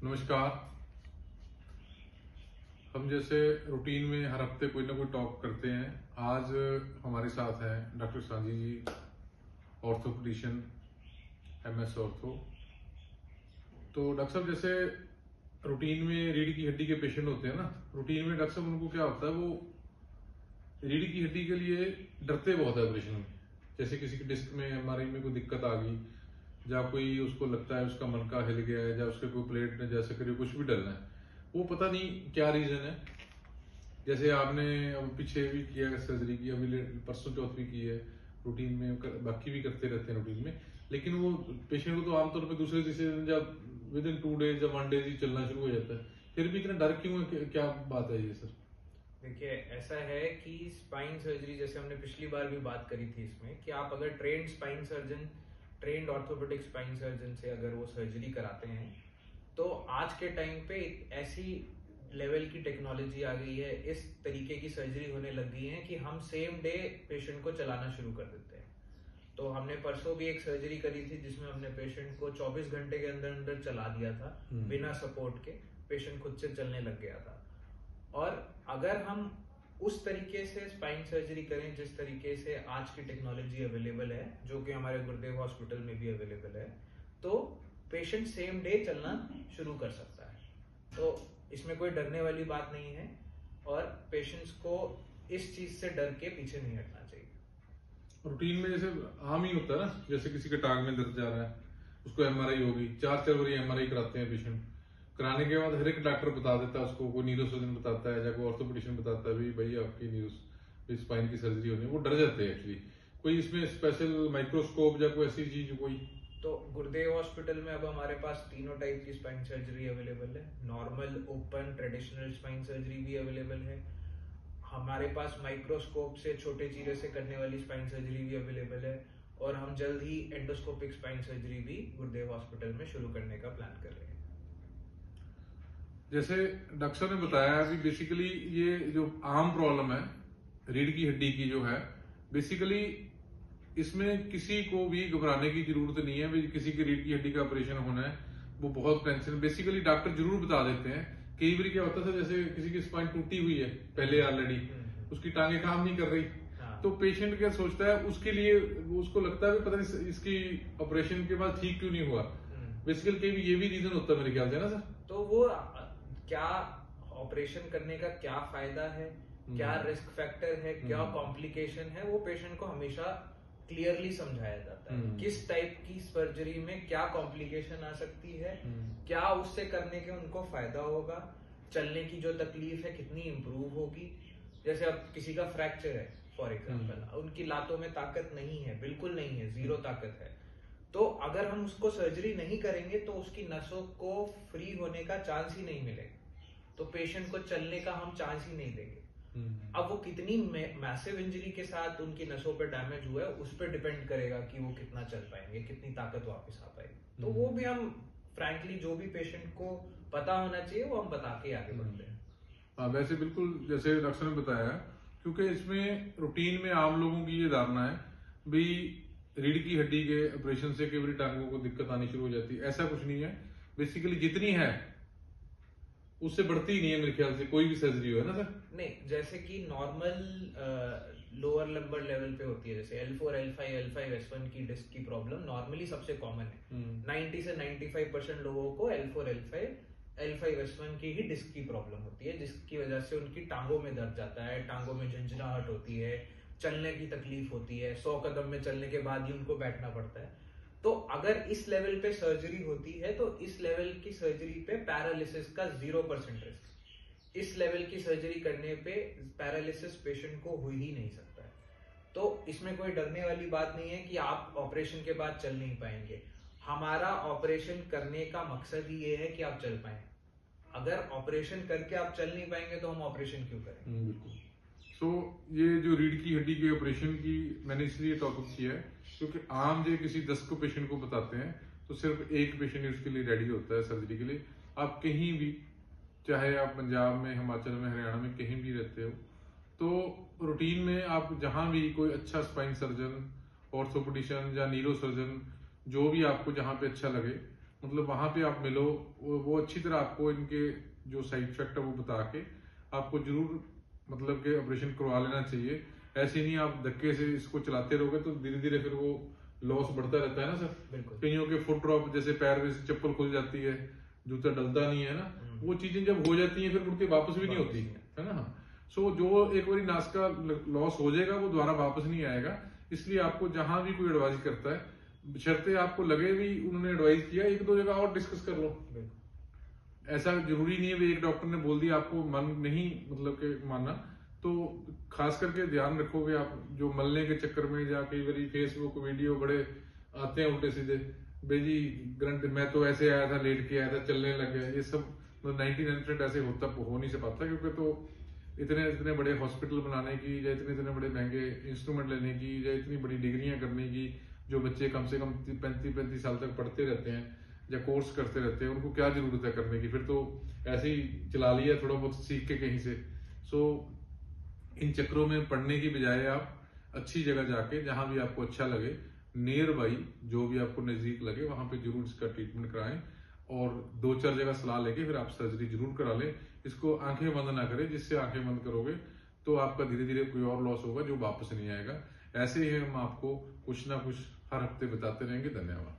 नमस्कार। हम जैसे रूटीन में हर हफ्ते कोई ना कोई टॉक करते हैं। आज हमारे साथ हैं डॉक्टर सांझी जी, ऑर्थोपेडिशियन, MS ऑर्थो। तो डॉक्टर साहब, जैसे रूटीन में रीढ़ की हड्डी के पेशेंट होते हैं ना, रूटीन में डॉक्टर साहब उनको क्या होता है, वो रीढ़ की हड्डी के लिए डरते बहुत है ऑपरेशन में। जैसे किसी के डिस्क में, MRI में कोई दिक्कत आ गई, या कोई उसको लगता है उसका मनका हिल गया है, या उसके कोई प्लेट ने जैसे करिए कुछ भी डलना है, वो पता नहीं क्या रीजन है। जैसे आपने अब पीछे भी किया सर्जरी की, अभी परसों चौथ भी की है, रूटीन में बाकी भी करते रहते हैं रूटीन में। लेकिन वो पेशेंट को तो आमतौर पर दूसरे तीसरे दिन जब विद इन 2 डेज या 1 डे ही चलना शुरू हो जाता है, फिर भी इतना डर क्यों है? क्या बात है ये सर? देखिए, ऐसा है कि स्पाइन सर्जरी, जैसे हमने पिछली बार भी बात करी थी इसमें, कि आप अगर trend spine surgeon, trend orthopaedic spine surgeon से अगर वो सर्जरी कराते हैं, तो आज के टाइम पे ऐसी लेवल की टेक्नोलॉजी आ गई है, इस तरीके की सर्जरी होने लग गई है कि हम सेम डे पेशेंट को चलाना शुरू कर देते हैं। तो हमने परसों भी एक सर्जरी करी थी जिसमें हमने पेशेंट को 24 घंटे के अंदर अंदर चला दिया था, बिना सपोर्ट के। पेशेंट खुद से चलने लग गया था। और अगर हम उस तरीके से स्पाइन सर्जरी करें जिस तरीके से आज की टेक्नोलॉजी अवेलेबल है, जो कि हमारे गुरुदेव हॉस्पिटल में भी अवेलेबल है, तो पेशेंट सेम डे चलना शुरू कर सकता है। तो इसमें कोई डरने वाली बात नहीं है, और पेशेंट्स को इस चीज से डर के पीछे नहीं हटना चाहिए। रूटीन में जैसे आम ही होता है ना, जैसे किसी के टांग में दर्द जा रहा है, उसको MRI होगी, 4 बारी MRI कराते हैं पेशेंट। कराने के बाद हर एक डॉक्टर बता देता है उसको, कोई न्यूरो सर्जन बताता है या कोई ऑर्थोपेडिशियन बताता है, भाई आपकी न्यूरो स्पाइन की सर्जरी होनी है। वो डर जाते हैं एक्चुअली। कोई इसमें स्पेशल माइक्रोस्कोप या कोई ऐसी चीज कोई? तो गुरुदेव हॉस्पिटल में अब हमारे पास तीनों टाइप की स्पाइन सर्जरी अवेलेबल है। Normal, open, traditional spine surgery भी अवेलेबल है। हमारे पास माइक्रोस्कोप से, छोटे चीरे से करने वाली स्पाइन सर्जरी भी अवेलेबल है, और हम जल्द ही एंडोस्कोपिक स्पाइन सर्जरी भी गुरुदेव हॉस्पिटल में शुरू करने का प्लान कर रहे हैं। जैसे डॉक्टर ने बताया अभी, बेसिकली ये जो आम प्रॉब्लम है रीढ़ की हड्डी की जो है, बेसिकली इसमें किसी को भी घबराने की जरूरत नहीं है। भाई किसी की रीढ़ की हड्डी का ऑपरेशन होना है, वो बहुत टेंशन, बेसिकली डॉक्टर जरूर बता देते हैं। कई बार क्या होता है, जैसे किसी की स्पाइन टूटी हुई है पहले ऑलरेडी, उसकी टांगे काम नहीं कर रही, तो पेशेंट क्या सोचता है, उसके लिए उसको लगता है पता नहीं इसकी ऑपरेशन के बाद ठीक क्यों नहीं हुआ। बेसिकली कई ये भी रीजन होता है मेरे ख्याल से ना सर। तो वो क्या ऑपरेशन करने का क्या फायदा है, क्या रिस्क फैक्टर है, क्या कॉम्प्लिकेशन है, वो पेशेंट को हमेशा क्लियरली समझाया जाता है। किस टाइप की सर्जरी में क्या कॉम्प्लिकेशन आ सकती है, क्या उससे करने के उनको फायदा होगा, चलने की जो तकलीफ है कितनी इंप्रूव होगी। जैसे अब किसी का फ्रैक्चर है फॉर एग्जाम्पल, उनकी लातों में ताकत नहीं है, बिल्कुल नहीं है, 0 ताकत है, तो अगर हम उसको सर्जरी नहीं करेंगे तो उसकी नसों को फ्री होने का चांस ही नहीं मिलेगा, तो पेशेंट को चलने का हम चांस ही नहीं देंगे। अब वो कितनी मैसिव इंजरी के साथ उनकी नसों पे डैमेज हुआ है, उस पर डिपेंड करेगा कि वो कितना चल पाएंगे, कितनी ताकत वापस आ पाएगी। तो वो भी हम फ्रैंकली जो भी पेशेंट को पता होना चाहिए वो हम बता के आगे बढ़ते हैं। हाँ, वैसे बिल्कुल जैसे डॉक्टर ने बताया, क्योंकि इसमें रूटीन में आम लोगों की ये धारणा है भी रीढ़ की हड्डी के ऑपरेशन से कई बार टांगों को दिक्कत आनी शुरू हो जाती है। ऐसा कुछ नहीं है, बेसिकली जितनी है उससे बढ़ती ही नहीं है मेरे ख्याल से, कोई भी सर्जरी हो, है ना सर? नहीं, जैसे कि नॉर्मल लोअर लंबर लेवल पे होती है, जैसे L4, L5, L5S1 की डिस्क की प्रॉब्लम नॉर्मली सबसे कॉमन है। 90 से 95% लोगों को L4, L5, L5S1 की ही डिस्क की प्रॉब्लम होती है, जिसकी वजह से उनकी टांगों में दर्द जाता है, टांगों में झंझनाहट होती है, चलने की तकलीफ होती है, 100 कदम में चलने के बाद ही उनको बैठना पड़ता है। तो अगर इस लेवल पे सर्जरी होती है तो इस लेवल की सर्जरी पे पैरालिसिस का 0% रिस्क। इस लेवल की सर्जरी करने पे पैरालिसिस पेशेंट को हो ही नहीं सकता है। तो इसमें कोई डरने वाली बात नहीं है कि आप ऑपरेशन के बाद चल नहीं पाएंगे। हमारा ऑपरेशन करने का मकसद ही ये है कि आप चल पाए। अगर ऑपरेशन करके आप चल नहीं पाएंगे तो हम ऑपरेशन क्यों करें? बिल्कुल। तो ये जो रीढ़ की हड्डी के ऑपरेशन की मैंने इसलिए टॉपिक किया है क्योंकि आम जो किसी 10 को पेशेंट को बताते हैं तो सिर्फ एक पेशेंट उसके लिए रेडी होता है सर्जरी के लिए। आप कहीं भी, चाहे आप पंजाब में, हिमाचल में, हरियाणा में कहीं भी रहते हो, तो रूटीन में आप जहां भी कोई अच्छा स्पाइन सर्जन, ऑर्थोपेडिशियन या न्यूरो सर्जन, जो भी आपको जहां पे अच्छा लगे, मतलब वहां पे आप मिलो, वो अच्छी तरह आपको इनके जो साइड इफेक्ट है वो बता के आपको जरूर मतलब कि ऑपरेशन करवा लेना चाहिए। ऐसे नहीं आप धक्के से इसको चलाते रहोगे तो धीरे धीरे फिर वो लॉस बढ़ता रहता है ना सर। बिल्कुल। कईयों के फुट ड्रॉप, जैसे पैर में से चप्पल खुल जाती है, जूता डलता नहीं है ना, वो चीजें जब हो जाती हैं फिर मुड़ के वापस भी नहीं होती है ना। सो जो एक बारी नास का लॉस हो जाएगा वो दोबारा वापस नहीं आएगा। इसलिए आपको जहां भी कोई एडवाइस करता है, बशर्ते आपको लगे भी उन्होंने एडवाइस किया, एक दो जगह और डिस्कस कर लो। ऐसा जरूरी नहीं है भी एक डॉक्टर ने बोल दिया आपको मन नहीं मतलब के मानना, तो खास करके ध्यान रखोगे आप। जो मलने के चक्कर में या कई बार फेसबुक वीडियो बड़े आते हैं उल्टे सीधे, भाई जी ग्रंथ मैं तो ऐसे आया था, लेट के आया था, चलने लग गया, ये सब 99% ऐसे हो नहीं से पाता। क्योंकि तो इतने इतने बड़े हॉस्पिटल बनाने की या इतने इतने बड़े महंगे इंस्ट्रूमेंट लेने की या इतनी बड़ी डिग्रियां करने की, जो बच्चे कम से कम 35-35 साल तक पढ़ते रहते हैं या कोर्स करते रहते हैं, उनको क्या जरूरत है करने की। फिर तो ऐसे ही चला लिया थोड़ा बहुत सीख के कहीं से। सो इन चक्रों में पढ़ने की बजाय आप अच्छी जगह जाके, जहां भी आपको अच्छा लगे, नियर बाई जो भी आपको नजदीक लगे, वहां पे जरूर इसका ट्रीटमेंट कराएं। और 2-4 जगह सलाह लेके फिर आप सर्जरी जरूर करा लें। इसको आंखें बंद ना करें, जिससे आंखें बंद करोगे तो आपका धीरे धीरे कोई और लॉस होगा जो वापस नहीं आएगा। ऐसे ही हम आपको कुछ ना कुछ हर हफ्ते बताते रहेंगे। धन्यवाद।